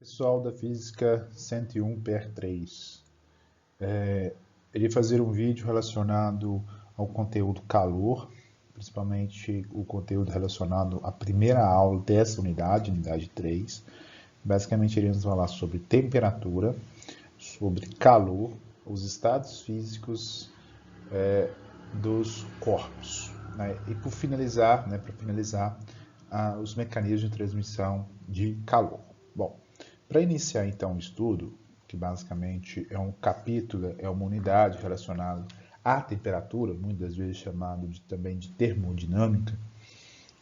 Pessoal da Física 101 PR3, irei fazer um vídeo relacionado ao conteúdo calor, principalmente o conteúdo relacionado à primeira aula dessa unidade 3. Basicamente iremos falar sobre temperatura, sobre calor, os estados físicos dos corpos, né? E para finalizar, os mecanismos de transmissão de calor. Bom, para iniciar então o estudo, que basicamente é um capítulo, é uma unidade relacionada à temperatura, muitas vezes chamado também de termodinâmica,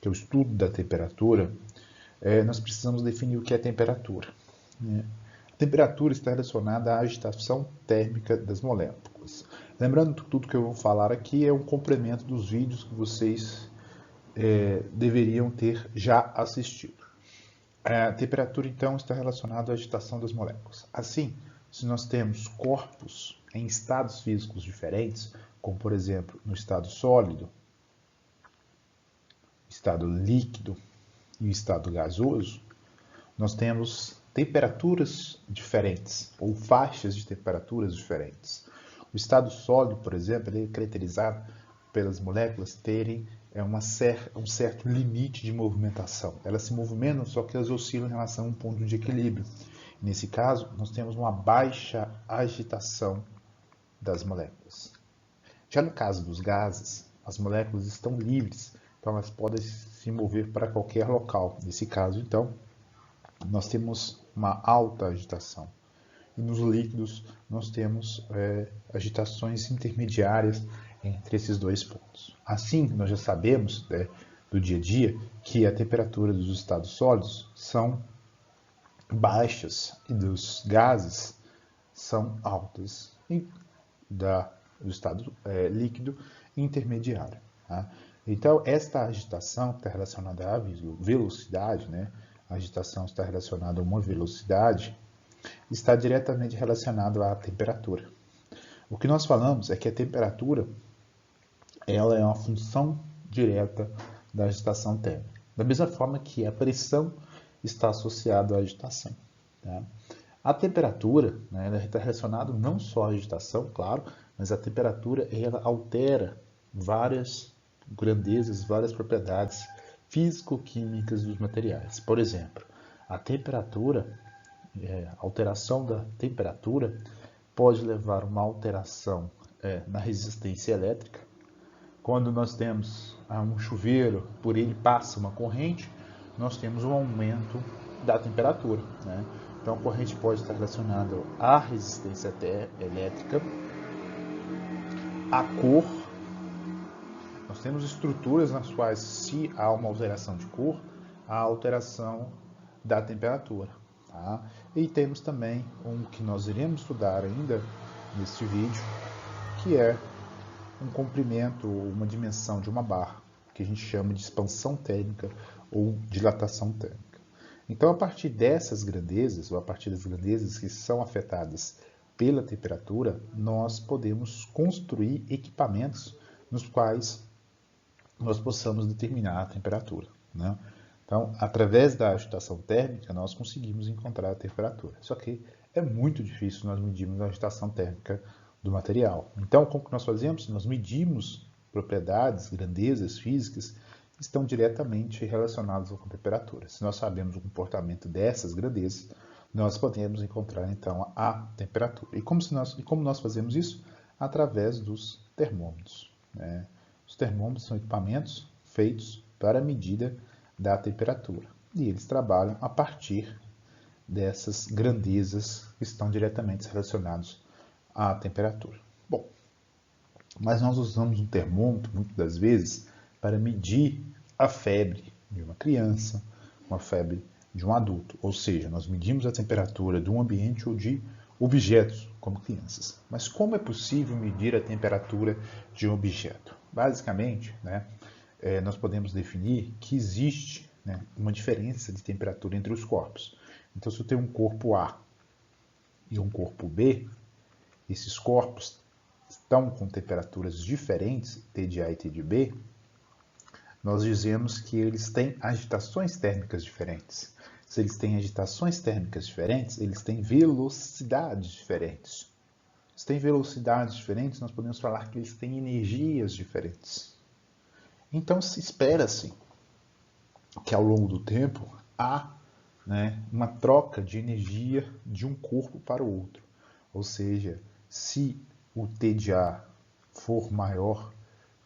que é o estudo da temperatura, nós precisamos definir o que é temperatura, né? A temperatura está relacionada à agitação térmica das moléculas. Lembrando que tudo que eu vou falar aqui é um complemento dos vídeos que vocês deveriam ter já assistido. A temperatura, então, está relacionada à agitação das moléculas. Assim, se nós temos corpos em estados físicos diferentes, como, por exemplo, no estado sólido, estado líquido e o estado gasoso, nós temos temperaturas diferentes, ou faixas de temperaturas diferentes. O estado sólido, por exemplo, ele é caracterizado pelas moléculas terem um certo limite de movimentação. Elas se movimentam, só que elas oscilam em relação a um ponto de equilíbrio. Nesse caso, nós temos uma baixa agitação das moléculas. Já no caso dos gases, as moléculas estão livres, então elas podem se mover para qualquer local. Nesse caso, então, nós temos uma alta agitação. E nos líquidos, nós temos agitações intermediárias entre esses dois pontos. Assim, nós já sabemos do dia a dia que a temperatura dos estados sólidos são baixas e dos gases são altas, e do estado líquido intermediário. Tá? Então, esta agitação está relacionada à velocidade, né? A agitação está relacionada a uma velocidade, está diretamente relacionado à temperatura. O que nós falamos é que a temperatura ela é uma função direta da agitação térmica. Da mesma forma que a pressão está associada à agitação. Tá? A temperatura, né, ela está relacionada não só à agitação, claro, mas a temperatura ela altera várias grandezas, várias propriedades físico-químicas dos materiais. Por exemplo, a temperatura, a alteração da temperatura pode levar a uma alteração na resistência elétrica. Quando nós temos um chuveiro, por ele passa uma corrente, nós temos um aumento da temperatura, né? Então a corrente pode estar relacionada à resistência elétrica, à cor. Nós temos estruturas nas quais, se há uma alteração de cor, há alteração da temperatura. Tá? E temos também um que nós iremos estudar ainda neste vídeo, que é um comprimento ou uma dimensão de uma barra, que a gente chama de expansão térmica ou dilatação térmica. Então, a partir dessas grandezas, ou a partir das grandezas que são afetadas pela temperatura, nós podemos construir equipamentos nos quais nós possamos determinar a temperatura, né? Então, através da agitação térmica, nós conseguimos encontrar a temperatura. Só que é muito difícil nós medirmos a agitação térmica do material. Então, como que nós fazemos? Nós medimos propriedades, grandezas físicas que estão diretamente relacionadas com a temperatura. Se nós sabemos o comportamento dessas grandezas, nós podemos encontrar, então, a temperatura. E como nós fazemos isso? Através dos termômetros, né? Os termômetros são equipamentos feitos para a medida da temperatura. E eles trabalham a partir dessas grandezas que estão diretamente relacionadas à temperatura. Bom, mas nós usamos um termômetro, muitas das vezes, para medir a febre de uma criança, uma febre de um adulto. Ou seja, nós medimos a temperatura de um ambiente ou de objetos, como crianças. Mas como é possível medir a temperatura de um objeto? Basicamente, né, nós podemos definir que existe, né, uma diferença de temperatura entre os corpos. Então, se eu tenho um corpo A e um corpo B, esses corpos estão com temperaturas diferentes, T de A e T de B, nós dizemos que eles têm agitações térmicas diferentes. Se eles têm agitações térmicas diferentes, eles têm velocidades diferentes. Se têm velocidades diferentes, nós podemos falar que eles têm energias diferentes. Então, se espera-se que ao longo do tempo há, né, uma troca de energia de um corpo para o outro. Ou seja, se o T de A for maior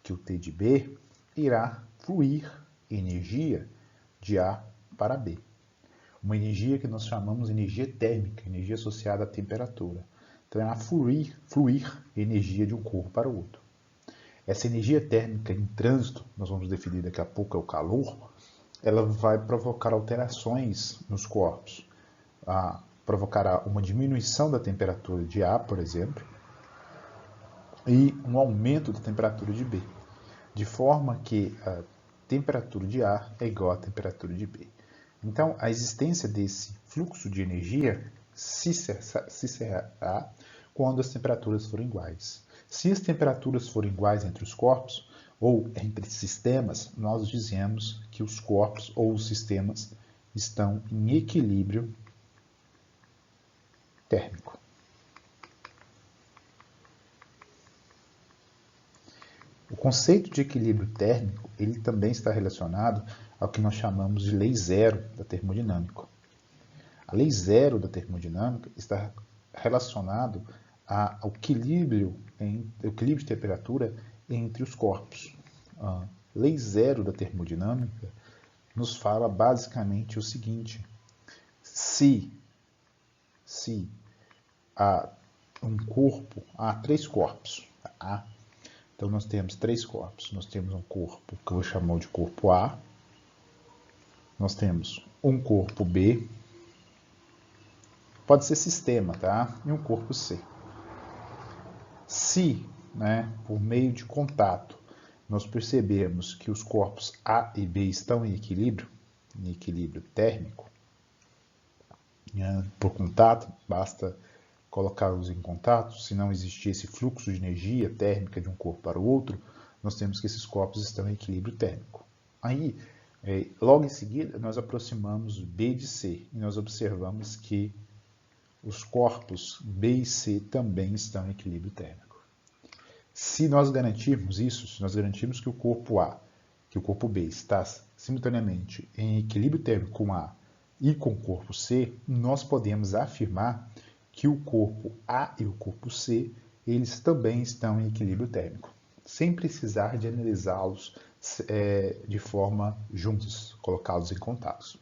que o T de B, irá fluir energia de A para B. Uma energia que nós chamamos de energia térmica, energia associada à temperatura. Então, irá fluir energia de um corpo para o outro. Essa energia térmica em trânsito, nós vamos definir daqui a pouco, é o calor, ela vai provocar alterações nos corpos. Provocará uma diminuição da temperatura de A, por exemplo, e um aumento da temperatura de B, de forma que a temperatura de A é igual à temperatura de B. Então, a existência desse fluxo de energia se cessará quando as temperaturas forem iguais. Se as temperaturas forem iguais entre os corpos ou entre sistemas, nós dizemos que os corpos ou os sistemas estão em equilíbrio térmico. O conceito de equilíbrio térmico, ele também está relacionado ao que nós chamamos de lei zero da termodinâmica. A lei zero da termodinâmica está relacionado ao equilíbrio de temperatura entre os corpos. A lei zero da termodinâmica nos fala basicamente o seguinte: se há há três corpos, tá? Então, nós temos três corpos. Nós temos um corpo que eu vou chamar de corpo A. Nós temos um corpo B. Pode ser sistema, tá? E um corpo C. Se, por meio de contato, nós percebemos que os corpos A e B estão em equilíbrio térmico, por contato, basta colocá-los em contato, se não existir esse fluxo de energia térmica de um corpo para o outro, nós temos que esses corpos estão em equilíbrio térmico. Aí, logo em seguida, nós aproximamos B de C e nós observamos que os corpos B e C também estão em equilíbrio térmico. Se nós garantirmos isso, se nós garantirmos que o corpo A, que o corpo B está simultaneamente em equilíbrio térmico com A e com o corpo C, nós podemos afirmar que o corpo A e o corpo C, eles também estão em equilíbrio térmico, sem precisar de analisá-los de forma juntos, colocá-los em contatos.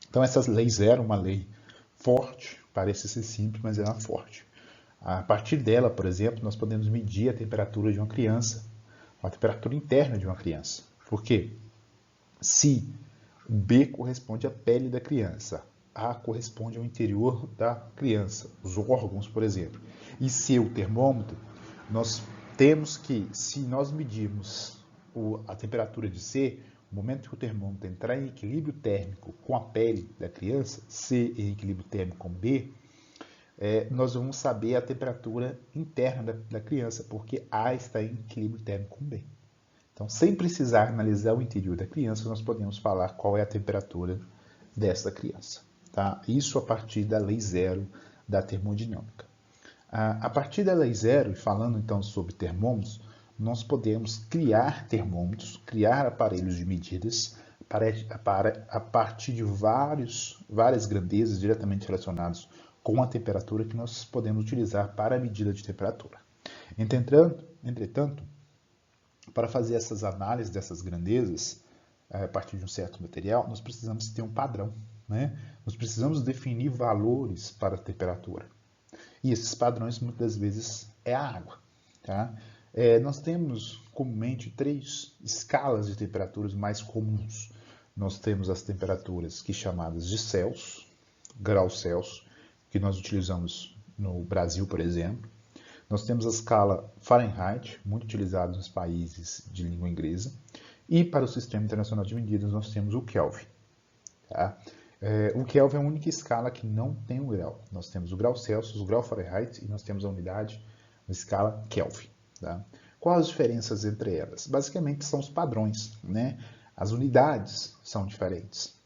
Então, essa lei zero é uma lei forte, parece ser simples, mas ela é forte. A partir dela, por exemplo, nós podemos medir a temperatura de uma criança, a temperatura interna de uma criança. Por quê? Se B corresponde à pele da criança, A corresponde ao interior da criança, os órgãos, por exemplo. E C, o termômetro, nós temos que, se nós medirmos a temperatura de C, no momento que o termômetro entrar em equilíbrio térmico com a pele da criança, C em equilíbrio térmico com B, nós vamos saber a temperatura interna da criança, porque A está em equilíbrio térmico com B. Então, sem precisar analisar o interior da criança, nós podemos falar qual é a temperatura dessa criança. Tá? Isso a partir da lei zero da termodinâmica. A partir da lei zero, e falando então sobre termômetros, nós podemos criar termômetros, criar aparelhos de medidas a partir de várias grandezas diretamente relacionadas com a temperatura que nós podemos utilizar para a medida de temperatura. Entretanto, para fazer essas análises dessas grandezas, a partir de um certo material, nós precisamos ter um padrão. Nós precisamos definir valores para a temperatura. E esses padrões, muitas vezes, é a água. Tá? Nós temos, comumente, três escalas de temperaturas mais comuns. Nós temos as temperaturas chamadas de Celsius, graus Celsius, que nós utilizamos no Brasil, por exemplo. Nós temos a escala Fahrenheit, muito utilizada nos países de língua inglesa. E para o Sistema Internacional de Medidas, nós temos o Kelvin. Tá? O Kelvin é a única escala que não tem um grau. Nós temos o grau Celsius, o grau Fahrenheit e nós temos a unidade na escala Kelvin. Tá? Quais as diferenças entre elas? Basicamente são os padrões. As unidades são diferentes.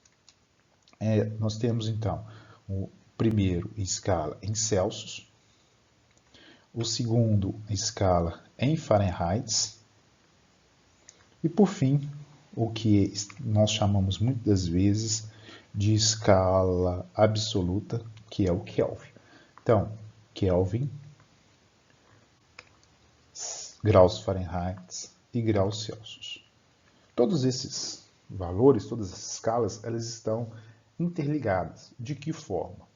Nós temos, então, o primeiro escala em Celsius, o segundo escala em Fahrenheit, e, por fim, o que nós chamamos muitas vezes de escala absoluta, que é o Kelvin. Então, Kelvin, graus Fahrenheit e graus Celsius. Todos esses valores, todas as escalas, elas estão interligadas. De que forma?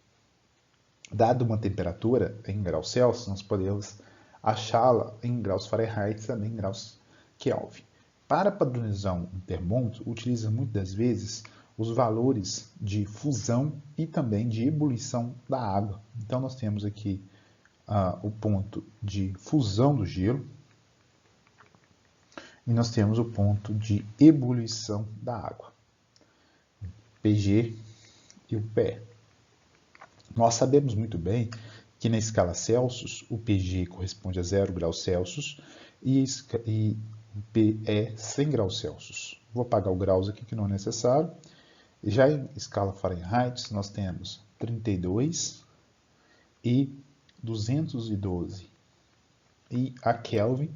Dado uma temperatura em graus Celsius, nós podemos achá-la em graus Fahrenheit e também em graus Kelvin. Para padronizar um termômetro, utiliza muitas vezes os valores de fusão e também de ebulição da água. Então, nós temos aqui o ponto de fusão do gelo e nós temos o ponto de ebulição da água, PG e o PE. Nós sabemos muito bem que na escala Celsius, o PG corresponde a 0 graus Celsius e o PE 100 graus Celsius. Vou apagar o graus aqui que não é necessário. Já em escala Fahrenheit, nós temos 32 e 212. E a Kelvin,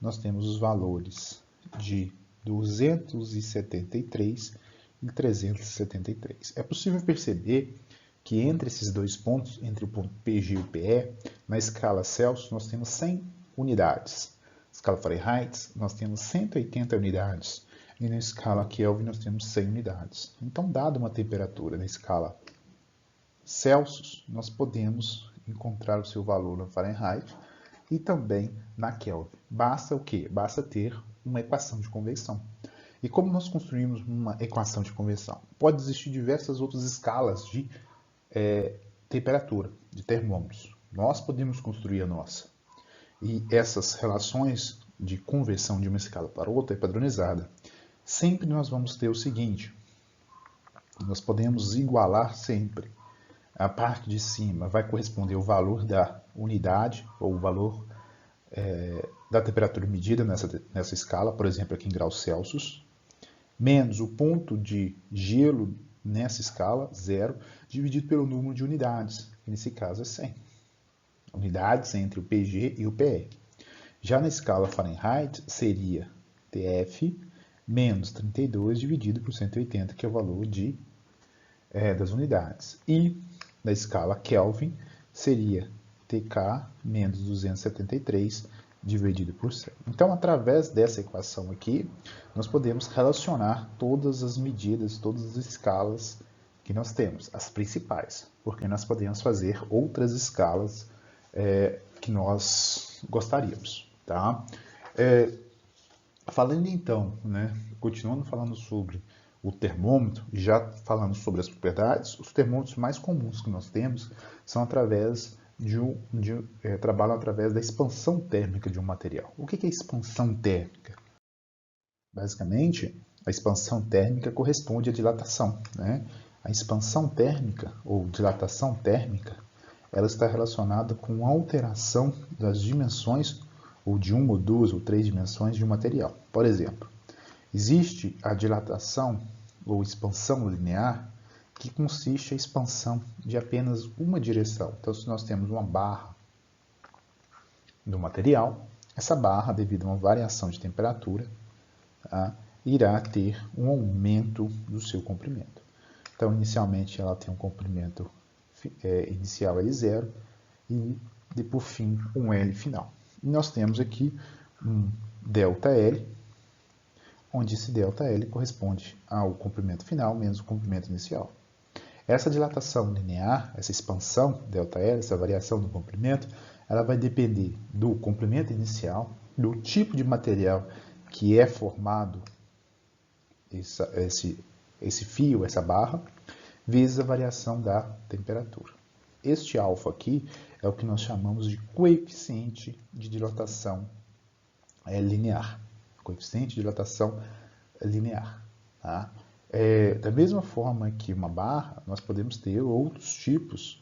nós temos os valores de 273 e 373. É possível perceber que entre esses dois pontos, entre o ponto PG e o PE, na escala Celsius nós temos 100 unidades. Na escala Fahrenheit nós temos 180 unidades. E na escala Kelvin nós temos 100 unidades. Então, dada uma temperatura na escala Celsius, nós podemos encontrar o seu valor na Fahrenheit e também na Kelvin. Basta o quê? Basta ter uma equação de conversão. E como nós construímos uma equação de conversão? Pode existir diversas outras escalas de temperatura, de termômetros. Nós podemos construir a nossa. E essas relações de conversão de uma escala para outra é padronizada. Sempre nós vamos ter o seguinte, nós podemos igualar sempre. A parte de cima vai corresponder ao valor da unidade, ou o valor da temperatura medida nessa escala, por exemplo, aqui em graus Celsius, menos o ponto de gelo nessa escala, 0, dividido pelo número de unidades, que nesse caso é 100. Unidades entre o PG e o PE. Já na escala Fahrenheit, seria TF menos 32 dividido por 180, que é o valor das unidades. E na escala Kelvin, seria TK menos 273 dividido por 100. Então, através dessa equação aqui, nós podemos relacionar todas as medidas, todas as escalas que nós temos, as principais, porque nós podemos fazer outras escalas que nós gostaríamos. Tá? Falando então, continuando falando sobre o termômetro, já falando sobre as propriedades, os termômetros mais comuns que nós temos são através trabalham através da expansão térmica de um material. O que é expansão térmica? Basicamente, a expansão térmica corresponde à dilatação. A expansão térmica, ou dilatação térmica, ela está relacionada com a alteração das dimensões, ou de uma, ou duas, ou três dimensões de um material. Por exemplo, existe a dilatação, ou expansão linear, que consiste a expansão de apenas uma direção. Então, se nós temos uma barra do material, essa barra, devido a uma variação de temperatura, irá ter um aumento do seu comprimento. Então, inicialmente, ela tem um comprimento inicial L0 e, por fim, um L final. E nós temos aqui um ΔL, onde esse ΔL corresponde ao comprimento final menos o comprimento inicial. Essa dilatação linear, essa expansão ΔL, essa variação do comprimento, ela vai depender do comprimento inicial, do tipo de material que é formado esse fio, essa barra, vezes a variação da temperatura. Este alfa aqui é o que nós chamamos de coeficiente de dilatação linear. Coeficiente de dilatação linear. Tá? Da mesma forma que uma barra, nós podemos ter outros tipos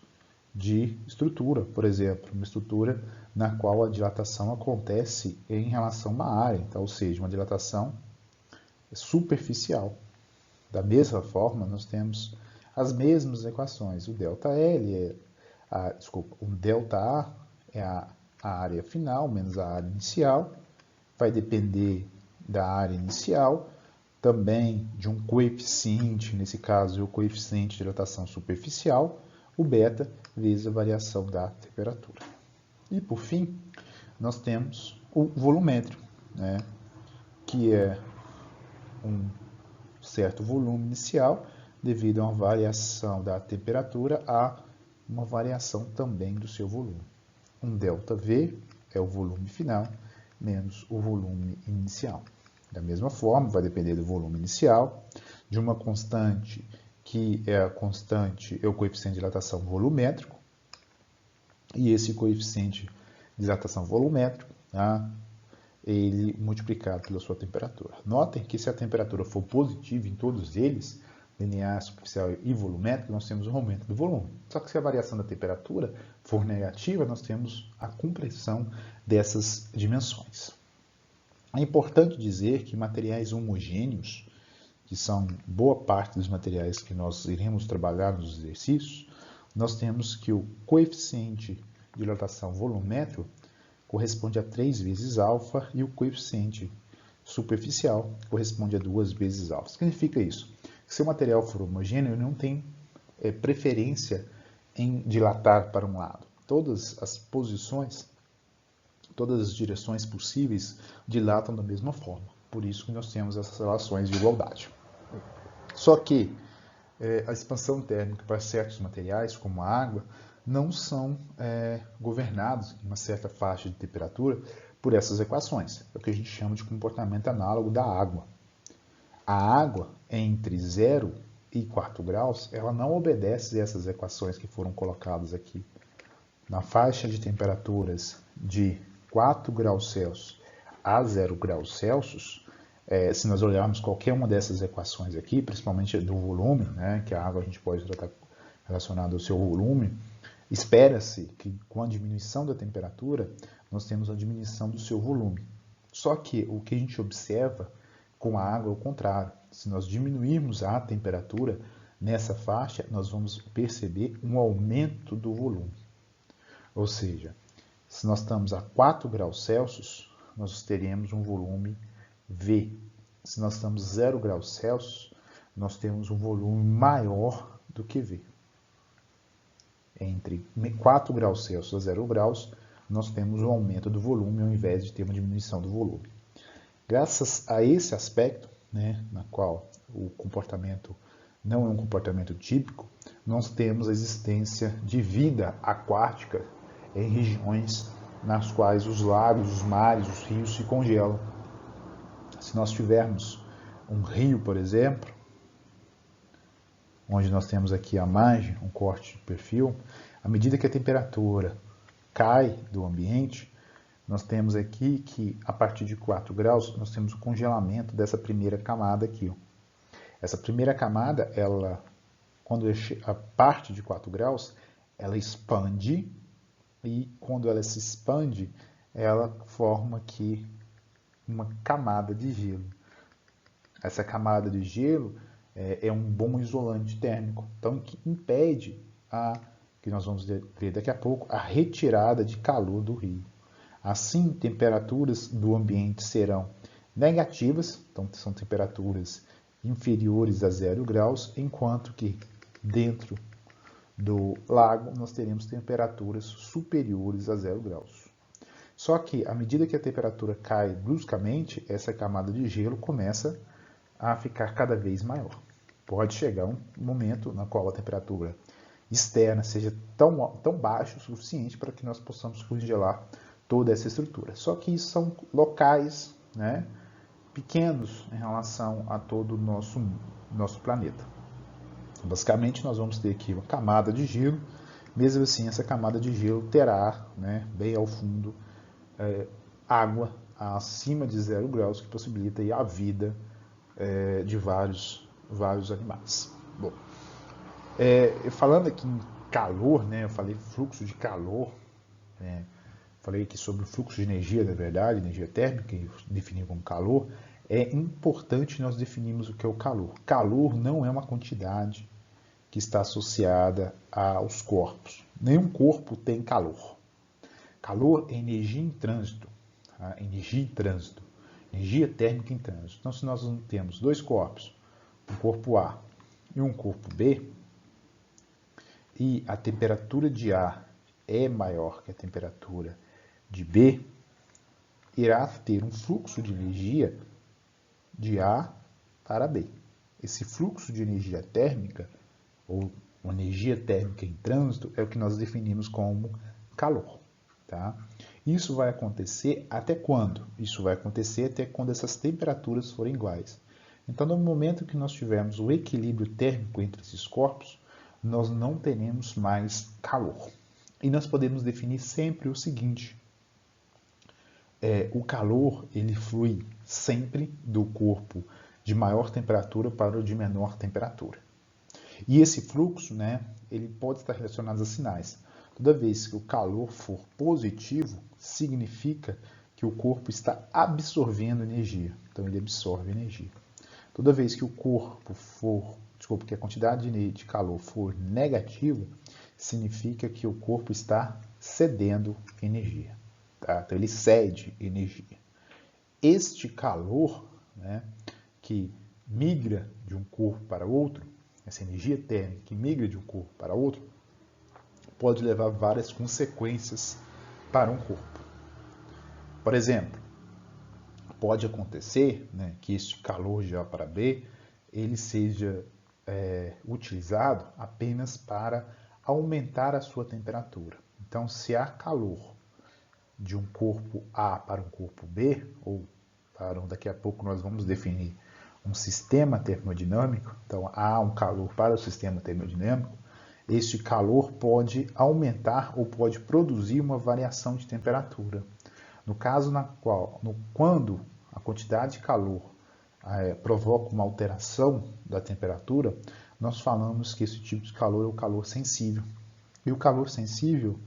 de estrutura. Por exemplo, uma estrutura na qual a dilatação acontece em relação a uma área, então, ou seja, uma dilatação superficial. Da mesma forma, nós temos as mesmas equações. O ΔL o ΔA é a área final menos a área inicial, vai depender da área inicial, também de um coeficiente, nesse caso é o coeficiente de dilatação superficial, o beta vezes a variação da temperatura. E por fim, nós temos o volumétrico, né, que é um certo volume inicial devido a uma variação da temperatura a uma variação também do seu volume. Um ΔV é o volume final menos o volume inicial. Da mesma forma, vai depender do volume inicial, de uma constante que é o coeficiente de dilatação volumétrico, e esse coeficiente de dilatação volumétrico, tá, ele multiplicado pela sua temperatura. Notem que se a temperatura for positiva em todos eles, linear, superficial e volumétrico, nós temos um aumento do volume. Só que se a variação da temperatura for negativa, nós temos a compressão dessas dimensões. É importante dizer que materiais homogêneos, que são boa parte dos materiais que nós iremos trabalhar nos exercícios, nós temos que o coeficiente de dilatação volumétrico corresponde a 3 vezes alfa e o coeficiente superficial corresponde a 2 vezes alfa. O que significa isso? Se o material for homogêneo, ele não tem preferência em dilatar para um lado. Todas as posições, todas as direções possíveis dilatam da mesma forma. Por isso que nós temos essas relações de igualdade. Só que a expansão térmica para certos materiais, como a água, não são governados em uma certa faixa de temperatura por essas equações. É o que a gente chama de comportamento análogo da água. A água, entre 0 e 4 graus, ela não obedece a essas equações que foram colocadas aqui. Na faixa de temperaturas de 4 graus Celsius a 0 graus Celsius, se nós olharmos qualquer uma dessas equações aqui, principalmente do volume, né, que a água a gente pode tratar relacionada ao seu volume, espera-se que com a diminuição da temperatura, nós temos a diminuição do seu volume. Só que o que a gente observa com a água é o contrário. Se nós diminuirmos a temperatura nessa faixa, nós vamos perceber um aumento do volume. Ou seja, se nós estamos a 4 graus Celsius, nós teremos um volume V. Se nós estamos a 0 graus Celsius, nós temos um volume maior do que V. Entre 4 graus Celsius a 0 graus, nós temos um aumento do volume ao invés de ter uma diminuição do volume. Graças a esse aspecto, né, na qual o comportamento não é um comportamento típico, nós temos a existência de vida aquática em regiões nas quais os lagos, os mares, os rios se congelam. Se nós tivermos um rio, por exemplo, onde nós temos aqui a margem, um corte de perfil, à medida que a temperatura cai do ambiente, nós temos aqui que, a partir de 4 graus, nós temos o congelamento dessa primeira camada aqui. Essa primeira camada, quando a parte de 4 graus, ela expande, e quando ela se expande, ela forma aqui uma camada de gelo. Essa camada de gelo é um bom isolante térmico, então que impede que nós vamos ver daqui a pouco, a retirada de calor do rio. Assim, temperaturas do ambiente serão negativas, então são temperaturas inferiores a 0 graus, enquanto que dentro do lago nós teremos temperaturas superiores a 0 graus. Só que, à medida que a temperatura cai bruscamente, essa camada de gelo começa a ficar cada vez maior. Pode chegar um momento na qual a temperatura externa seja tão baixa o suficiente para que nós possamos congelar toda essa estrutura. Só que isso são locais, né, pequenos em relação a todo o nosso planeta. Basicamente, nós vamos ter aqui uma camada de gelo, mesmo assim, essa camada de gelo terá, né, bem ao fundo, água acima de 0 graus, que possibilita aí a vida de vários animais. Bom, falando aqui em calor, né, eu falei fluxo de calor, falei aqui sobre o fluxo de energia, na verdade, energia térmica, que defini como calor. é importante nós definirmos o que é o calor. Calor não é uma quantidade que está associada aos corpos. Nenhum corpo tem calor. Calor é energia em trânsito, tá? Energia térmica em trânsito. Então, se nós temos dois corpos, um corpo A e um corpo B, e a temperatura de A é maior que a temperatura de B, irá ter um fluxo de energia de A para B. Esse fluxo de energia térmica, ou energia térmica em trânsito, é o que nós definimos como calor. Tá? Isso vai acontecer até quando? Isso vai acontecer até quando essas temperaturas forem iguais. Então, no momento que nós tivermos o equilíbrio térmico entre esses corpos, nós não teremos mais calor. E nós podemos definir sempre o seguinte: o calor ele flui sempre do corpo de maior temperatura para o de menor temperatura. E esse fluxo, né, ele pode estar relacionado a sinais. Toda vez que o calor for positivo, significa que o corpo está absorvendo energia. Então, ele absorve energia. Toda vez que que a quantidade de calor for negativa, significa que o corpo está cedendo energia. Tá? Então, ele cede energia. Este calor, né, que migra de um corpo para outro, essa energia térmica que migra de um corpo para outro, pode levar várias consequências para um corpo. Por exemplo, pode acontecer, né, que este calor de A para B ele seja utilizado apenas para aumentar a sua temperatura. Então, se há calor de um corpo A para um corpo B, ou daqui a pouco nós vamos definir um sistema termodinâmico, então há um calor para o sistema termodinâmico, este calor pode aumentar ou pode produzir uma variação de temperatura. No caso quando a quantidade de calor provoca uma alteração da temperatura, nós falamos que esse tipo de calor é o calor sensível. E o calor sensível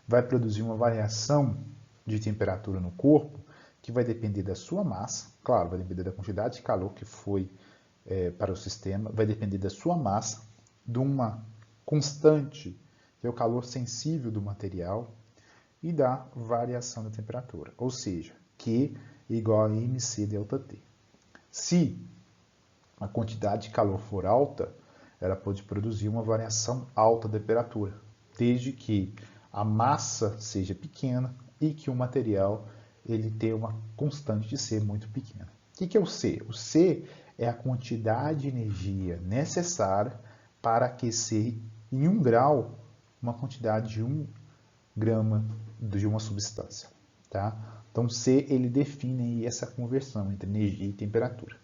vai produzir uma variação de temperatura no corpo que vai depender da sua massa, claro, vai depender da quantidade de calor que foi para o sistema, vai depender da sua massa, de uma constante, que é o calor sensível do material, e da variação da temperatura, ou seja, Q igual a mc ΔT. Se a quantidade de calor for alta, ela pode produzir uma variação alta da temperatura, desde que a massa seja pequena e que o material ele tenha uma constante de C muito pequena. O que é o C? O C é a quantidade de energia necessária para aquecer em 1 grau uma quantidade de 1 grama de uma substância. Tá? Então, C ele define essa conversão entre energia e temperatura.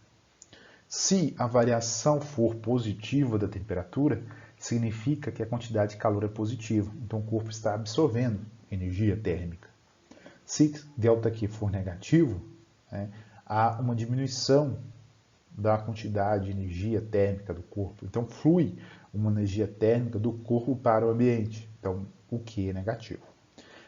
Se a variação for positiva da temperatura, significa que a quantidade de calor é positiva. Então, o corpo está absorvendo energia térmica. Se ΔQ for negativo, há uma diminuição da quantidade de energia térmica do corpo. Então, flui uma energia térmica do corpo para o ambiente. Então, o Q é negativo.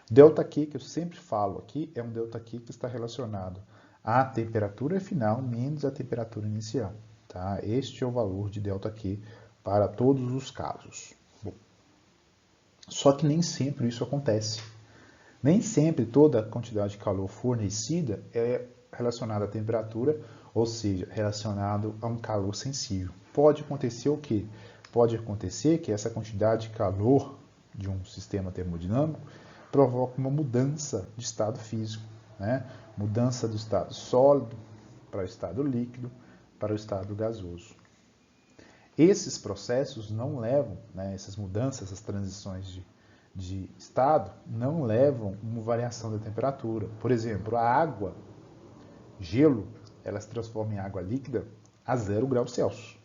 ΔQ, que eu sempre falo aqui, é um ΔQ que está relacionado à temperatura final menos a temperatura inicial. Tá? Este é o valor de ΔQ para todos os casos. Bom, só que nem sempre isso acontece. Nem sempre toda a quantidade de calor fornecida é relacionada à temperatura, ou seja, relacionado a um calor sensível. Pode acontecer o quê? Pode acontecer que essa quantidade de calor de um sistema termodinâmico provoca uma mudança de estado físico, né? Mudança do estado sólido para o estado líquido, para o estado gasoso. Esses processos não levam, essas mudanças, essas transições de estado, não levam uma variação da temperatura. Por exemplo, a água, gelo, ela se transforma em água líquida a 0 graus Celsius.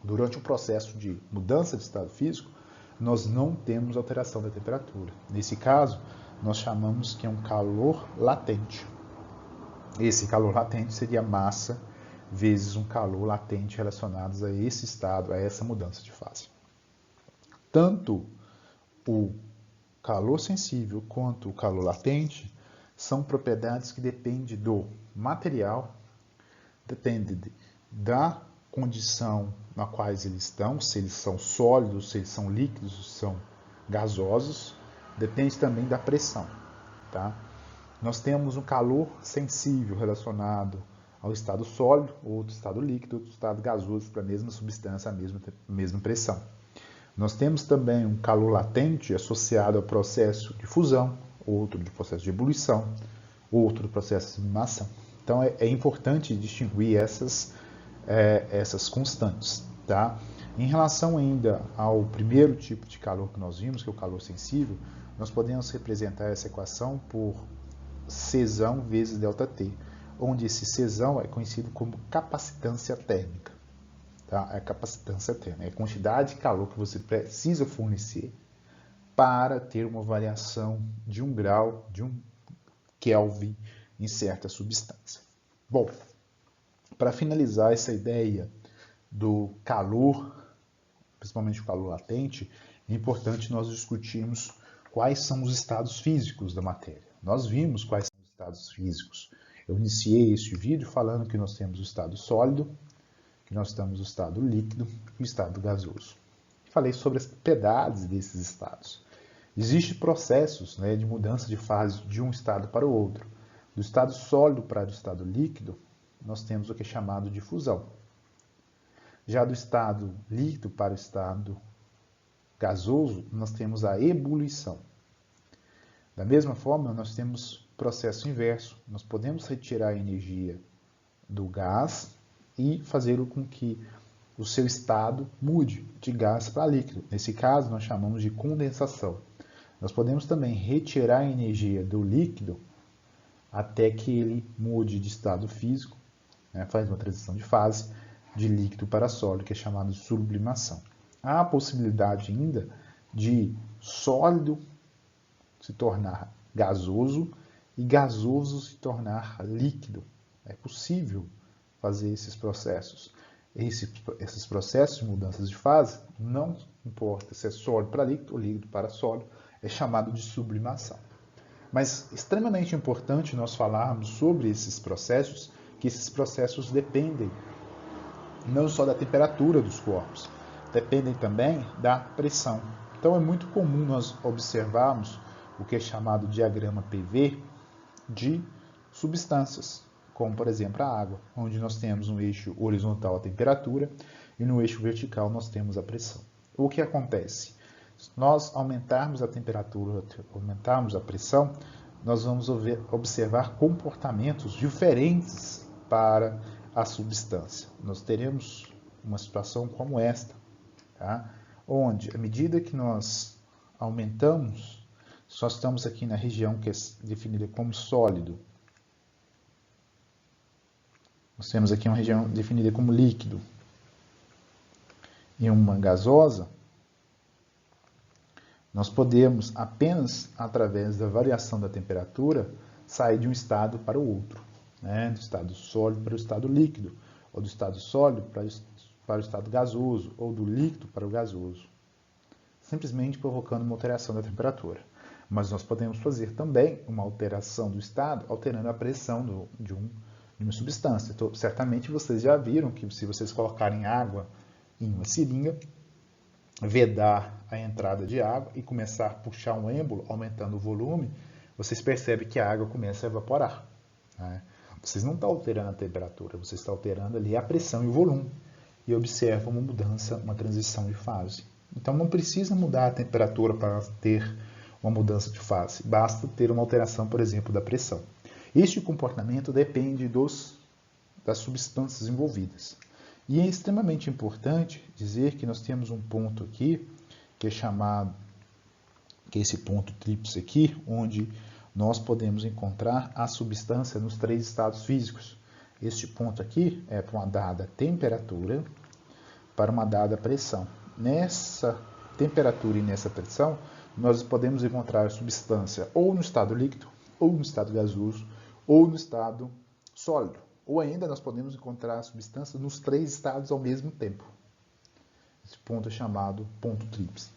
Durante o processo de mudança de estado físico, nós não temos alteração da temperatura. Nesse caso, nós chamamos que é um calor latente. Esse calor latente seria massa vezes um calor latente relacionados a esse estado, a essa mudança de fase. Tanto o calor sensível quanto o calor latente são propriedades que dependem do material, depende da condição na qual eles estão, se eles são sólidos, se eles são líquidos, se são gasosos, depende também da pressão. Tá? Nós temos um calor sensível relacionado ao estado sólido, outro estado líquido, outro estado gasoso para a mesma substância, a mesma pressão. Nós temos também um calor latente associado ao processo de fusão, outro de processo de ebulição, outro do processo de sublimação. Então é importante distinguir essas constantes. Tá? Em relação ainda ao primeiro tipo de calor que nós vimos, que é o calor sensível, nós podemos representar essa equação por Czão vezes ΔT, onde esse Czão é conhecido como capacitância térmica. Tá? É a capacitância térmica, é a quantidade de calor que você precisa fornecer para ter uma variação de 1 grau, de 1 Kelvin em certa substância. Bom, para finalizar essa ideia do calor, principalmente o calor latente, é importante nós discutirmos quais são os estados físicos da matéria. Nós vimos quais são os estados físicos. Eu iniciei este vídeo falando que nós temos o estado sólido, que nós temos o estado líquido e o estado gasoso. Falei sobre as propriedades desses estados. Existem processos de mudança de fase de um estado para o outro. Do estado sólido para o estado líquido, nós temos o que é chamado de fusão. Já do estado líquido para o estado gasoso, nós temos a ebulição. Da mesma forma, nós temos processo inverso. Nós podemos retirar a energia do gás e fazê-lo com que o seu estado mude de gás para líquido. Nesse caso, nós chamamos de condensação. Nós podemos também retirar a energia do líquido até que ele mude de estado físico, faz uma transição de fase, de líquido para sólido, que é chamado de sublimação. Há a possibilidade ainda de sólido se tornar gasoso e gasoso se tornar líquido. É possível fazer esses processos. Esses processos de mudanças de fase, não importa se é sólido para líquido ou líquido para sólido, é chamado de sublimação. Mas extremamente importante nós falarmos sobre esses processos, que esses processos dependem não só da temperatura dos corpos, dependem também da pressão. Então é muito comum nós observarmos o que é chamado diagrama PV de substâncias, como por exemplo a água, onde nós temos um eixo horizontal a temperatura e no eixo vertical nós temos a pressão. O que acontece? Se nós aumentarmos a temperatura, aumentarmos a pressão, nós vamos observar comportamentos diferentes para a substância. Nós teremos uma situação como esta, tá? Onde, à medida que nós aumentamos, só estamos aqui na região que é definida como sólido. Nós temos aqui uma região definida como líquido e uma gasosa. Nós podemos, apenas através da variação da temperatura, sair de um estado para o outro, do estado sólido para o estado líquido, ou do estado sólido para o estado gasoso, ou do líquido para o gasoso, simplesmente provocando uma alteração da temperatura. Mas nós podemos fazer também uma alteração do estado, alterando a pressão de uma substância. Então, certamente vocês já viram que se vocês colocarem água em uma seringa, vedar a entrada de água e começar a puxar um êmbolo, aumentando o volume, vocês percebem que a água começa a evaporar. Vocês não estão alterando a temperatura, vocês estão alterando ali a pressão e o volume. E observam uma mudança, uma transição de fase. Então não precisa mudar a temperatura para ter uma mudança de fase. Basta ter uma alteração, por exemplo, da pressão. Este comportamento depende das substâncias envolvidas. E é extremamente importante dizer que nós temos um ponto aqui, que é chamado, que é esse ponto tríplice aqui, onde nós podemos encontrar a substância nos 3 estados físicos. Este ponto aqui é para uma dada temperatura, para uma dada pressão. Nessa temperatura e nessa pressão, nós podemos encontrar a substância ou no estado líquido, ou no estado gasoso, ou no estado sólido. Ou ainda nós podemos encontrar a substância nos 3 estados ao mesmo tempo. Esse ponto é chamado ponto tríplice.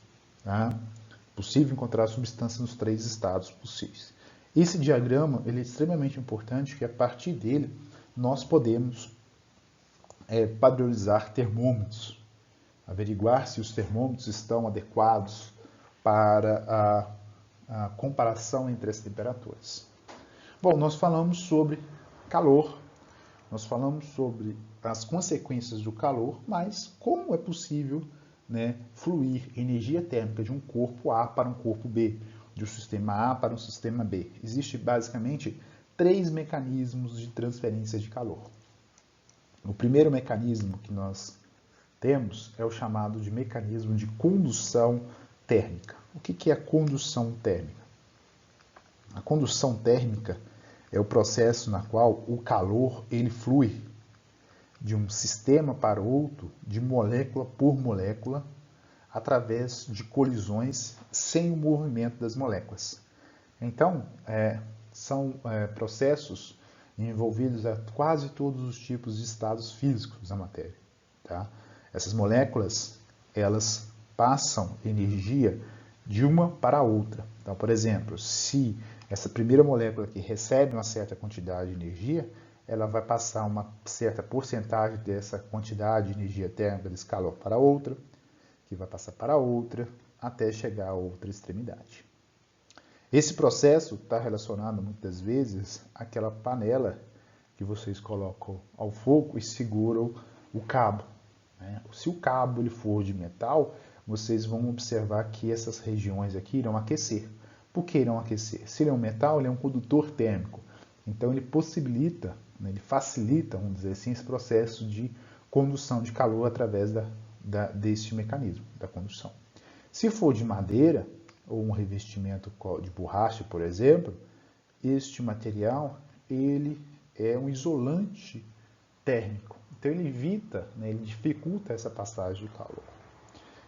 Possível encontrar a substância nos 3 estados possíveis. Esse diagrama ele é extremamente importante, porque a partir dele nós podemos padronizar termômetros, averiguar se os termômetros estão adequados para a comparação entre as temperaturas. Bom, nós falamos sobre calor, nós falamos sobre as consequências do calor, mas como é possível, né, fluir energia térmica de um corpo A para um corpo B, de um sistema A para um sistema B? Existem basicamente 3 mecanismos de transferência de calor. O primeiro mecanismo que nós temos é o chamado de mecanismo de condução térmica. O que é a condução térmica? A condução térmica é o processo na qual o calor ele flui de um sistema para outro, de molécula por molécula, através de colisões sem o movimento das moléculas. Então, são processos envolvidos a quase todos os tipos de estados físicos da matéria. Tá? Essas moléculas, elas passam energia de uma para a outra. Então, por exemplo, se essa primeira molécula aqui recebe uma certa quantidade de energia, ela vai passar uma certa porcentagem dessa quantidade de energia térmica desse calor para outra, que vai passar para outra, até chegar a outra extremidade. Esse processo está relacionado muitas vezes àquela panela que vocês colocam ao fogo e seguram o cabo. Né? Se o cabo ele for de metal, vocês vão observar que essas regiões aqui irão aquecer. Por que irão aquecer? Se ele é um metal, ele é um condutor térmico. Então ele possibilita, né, ele facilita, vamos dizer assim, esse processo de condução de calor através deste mecanismo, da condução. Se for de madeira, ou um revestimento de borracha, por exemplo, este material ele é um isolante térmico. Então ele evita, né, ele dificulta essa passagem de calor.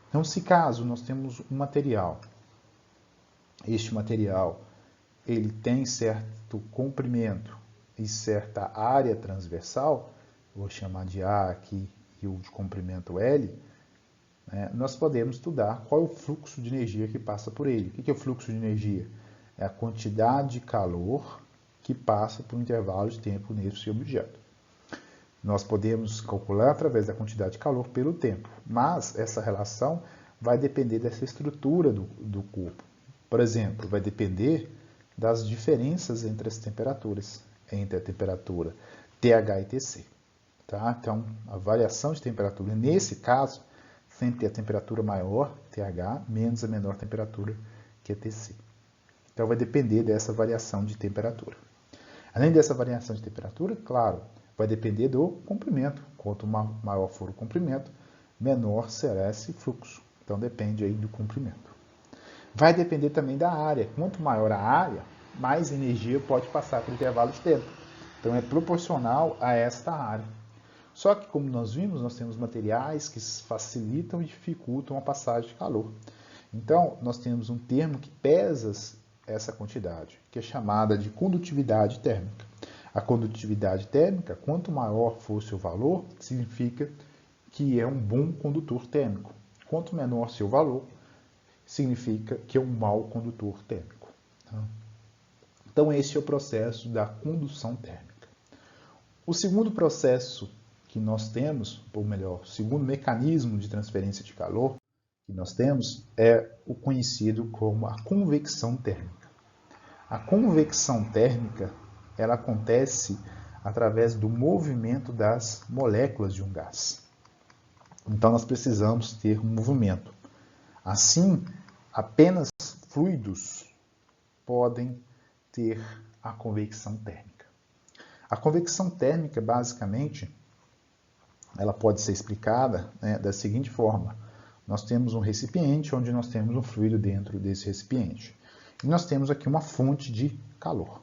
Então, se caso nós temos um material, este material ele tem certo comprimento e certa área transversal, vou chamar de A aqui e o de comprimento L, nós podemos estudar qual é o fluxo de energia que passa por ele. O que é o fluxo de energia? É a quantidade de calor que passa por um intervalo de tempo nesse objeto. Nós podemos calcular através da quantidade de calor pelo tempo, mas essa relação vai depender dessa estrutura do corpo. Por exemplo, vai depender das diferenças entre as temperaturas, entre a temperatura TH e TC. Tá? Então, a variação de temperatura, nesse caso, sempre a temperatura maior, TH, menos a menor temperatura, que é TC. Então, vai depender dessa variação de temperatura. Além dessa variação de temperatura, claro, vai depender do comprimento. Quanto maior for o comprimento, menor será esse fluxo. Então, depende aí do comprimento. Vai depender também da área. Quanto maior a área, mais energia pode passar por intervalo de tempo. Então, é proporcional a esta área. Só que, como nós vimos, nós temos materiais que facilitam e dificultam a passagem de calor. Então, nós temos um termo que pesa essa quantidade, que é chamada de condutividade térmica. A condutividade térmica, quanto maior for o seu valor, significa que é um bom condutor térmico. Quanto menor seu valor, significa que é um mau condutor térmico. Então, esse é o processo da condução térmica. O segundo processo que nós temos, ou melhor, o segundo mecanismo de transferência de calor que nós temos é o conhecido como a convecção térmica. A convecção térmica ela acontece através do movimento das moléculas de um gás. Então, nós precisamos ter um movimento. Assim, apenas fluidos podem ter a convecção térmica. A convecção térmica, basicamente, ela pode ser explicada da seguinte forma. Nós temos um recipiente onde nós temos um fluido dentro desse recipiente. E nós temos aqui uma fonte de calor.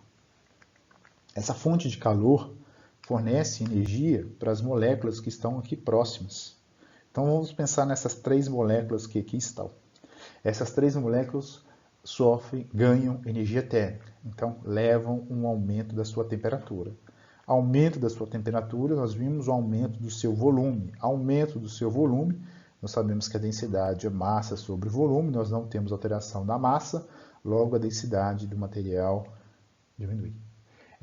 Essa fonte de calor fornece energia para as moléculas que estão aqui próximas. Então, vamos pensar nessas 3 moléculas que aqui estão. Essas 3 moléculas ganham energia térmica. Então, levam um aumento da sua temperatura. Aumento da sua temperatura, nós vimos o aumento do seu volume. Aumento do seu volume, nós sabemos que a densidade é massa sobre volume, nós não temos alteração da massa, logo a densidade do material diminui.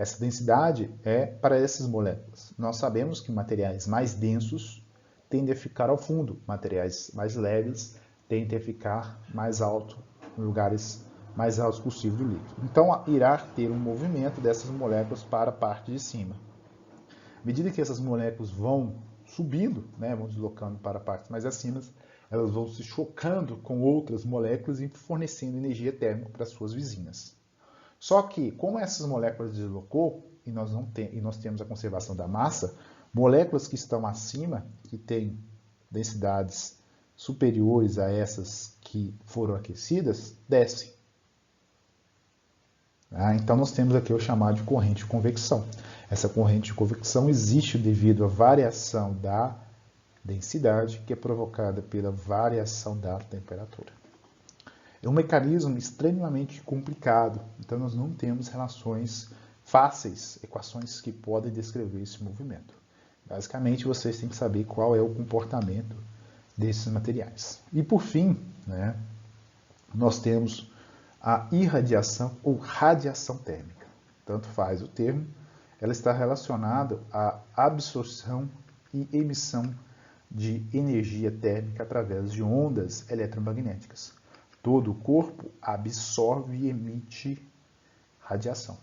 Essa densidade é para essas moléculas. Nós sabemos que materiais mais densos tendem a ficar ao fundo, materiais mais leves tendem a ficar mais alto, em lugares mais altos possível do líquido. Então, irá ter um movimento dessas moléculas para a parte de cima. À medida que essas moléculas vão subindo, né, vão deslocando para partes mais acima, elas vão se chocando com outras moléculas e fornecendo energia térmica para suas vizinhas. Só que, como essas moléculas deslocou e nós temos a conservação da massa, moléculas que estão acima, que têm densidades superiores a essas que foram aquecidas, descem. Então, nós temos aqui o chamado de corrente de convecção. Essa corrente de convecção existe devido à variação da densidade, que é provocada pela variação da temperatura. É um mecanismo extremamente complicado, então nós não temos relações fáceis, equações que podem descrever esse movimento. Basicamente, vocês têm que saber qual é o comportamento desses materiais. E por fim, né, nós temos a irradiação ou radiação térmica. Tanto faz o termo, ela está relacionada à absorção e emissão de energia térmica através de ondas eletromagnéticas. Todo o corpo absorve e emite radiação.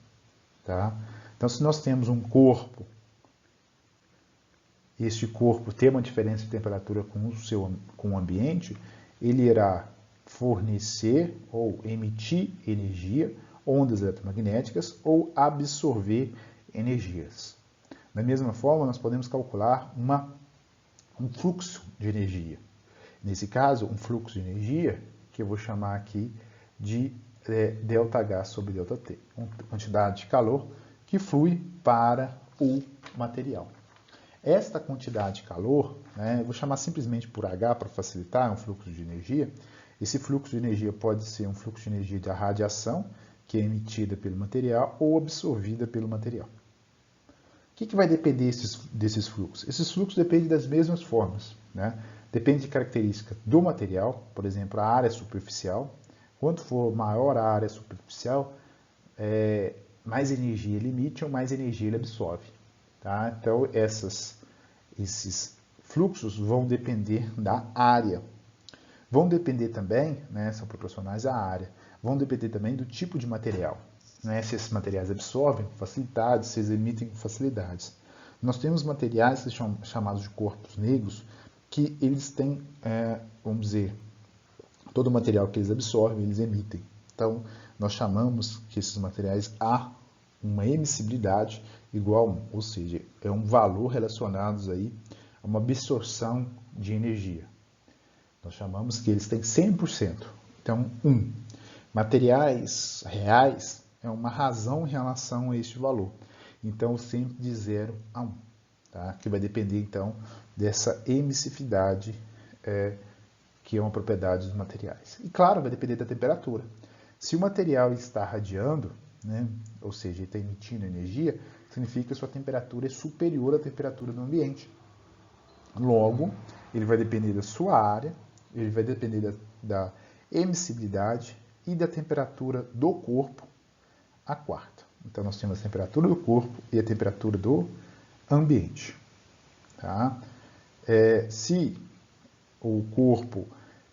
Tá? Então, se nós temos um corpo, este corpo tem uma diferença de temperatura com o ambiente, ele irá fornecer ou emitir energia, ondas eletromagnéticas, ou absorver energias. Da mesma forma, nós podemos calcular um fluxo de energia. Nesse caso, um fluxo de energia, que eu vou chamar aqui de ΔH sobre ΔT, uma quantidade de calor que flui para o material. Esta quantidade de calor, né, eu vou chamar simplesmente por H para facilitar, é um fluxo de energia. Esse fluxo de energia pode ser um fluxo de energia da radiação, que é emitida pelo material ou absorvida pelo material. O que vai depender desses fluxos? Esses fluxos dependem das mesmas formas. Né? Depende de características do material, por exemplo, a área superficial. Quanto for maior a área superficial, mais energia ele emite ou mais energia ele absorve. Tá? Então, esses fluxos vão depender da área. Vão depender também, né, são proporcionais à área, vão depender também do tipo de material. Né, se esses materiais absorvem com facilidade, se eles emitem com facilidades. Nós temos materiais que são chamados de corpos negros, que eles têm, vamos dizer, todo o material que eles absorvem, eles emitem. Então, nós chamamos que esses materiais há uma emissibilidade igual a 1, ou seja, é um valor relacionado aí a uma absorção de energia. Nós chamamos que eles têm 100%. Então, 1. Materiais reais é uma razão em relação a este valor. Então, sempre de 0 a 1. Tá? Que vai depender, então, dessa emissividade, que é uma propriedade dos materiais. E, claro, vai depender da temperatura. Se o material está radiando, né, ou seja, ele está emitindo energia, significa que a sua temperatura é superior à temperatura do ambiente. Logo, ele vai depender da sua área, ele vai depender da emissibilidade e da temperatura do corpo, a quarta. Então, nós temos a temperatura do corpo e a temperatura do ambiente. Tá? Se o corpo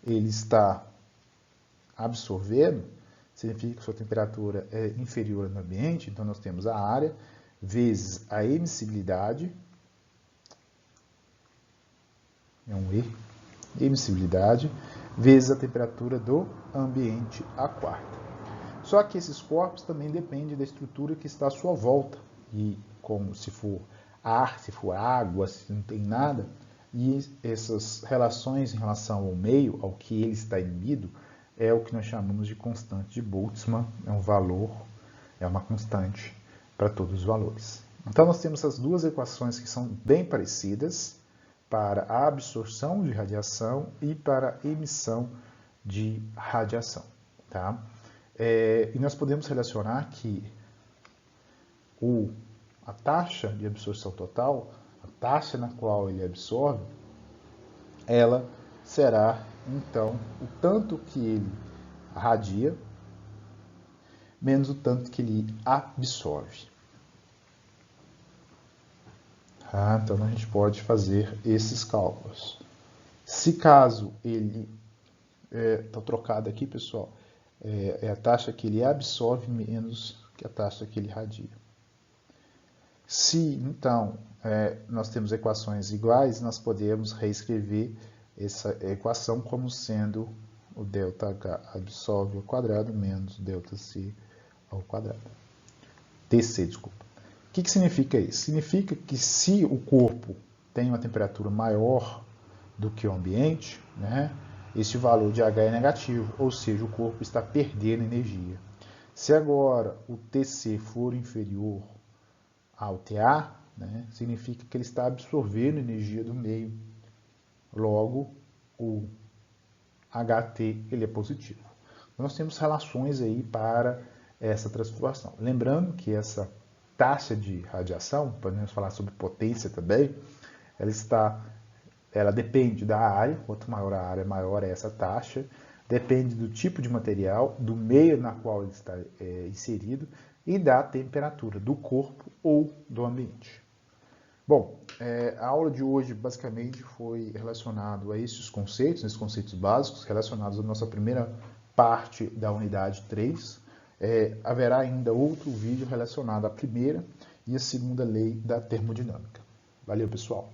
ele está absorvendo, significa que sua temperatura é inferior ao ambiente, então nós temos a área vezes a emissibilidade, é um E, emissibilidade, vezes a temperatura do ambiente, a quarta. Só que esses corpos também dependem da estrutura que está à sua volta, e como se for ar, se for água, se não tem nada, e essas relações em relação ao meio, ao que ele está inibido, é o que nós chamamos de constante de Boltzmann, é um valor, é uma constante para todos os valores. Então, nós temos essas duas equações que são bem parecidas para a absorção de radiação e para a emissão de radiação. Tá? E nós podemos relacionar que a taxa de absorção total, a taxa na qual ele absorve, ela será, então, o tanto que ele radia, menos o tanto que ele absorve. Tá? Então a gente pode fazer esses cálculos. Se caso ele está trocado aqui, pessoal, é a taxa que ele absorve menos que a taxa que ele irradia. Se, então, nós temos equações iguais, nós podemos reescrever essa equação como sendo o ΔH absorve ao quadrado menos ΔC ao quadrado. TC, desculpa. O que significa isso? Significa que se o corpo tem uma temperatura maior do que o ambiente, né, este valor de H é negativo, ou seja, o corpo está perdendo energia. Se agora o TC for inferior ao TA, né, significa que ele está absorvendo energia do meio. Logo, o HT ele é positivo. Nós temos relações aí para essa transformação. Lembrando que essa taxa de radiação, podemos falar sobre potência também, ela depende da área, quanto maior a área, maior é essa taxa, depende do tipo de material, do meio na qual ele está inserido e da temperatura do corpo ou do ambiente. Bom, a aula de hoje basicamente foi relacionado a esses conceitos básicos relacionados à nossa primeira parte da unidade 3. Haverá ainda outro vídeo relacionado à primeira e à segunda lei da termodinâmica. Valeu, pessoal!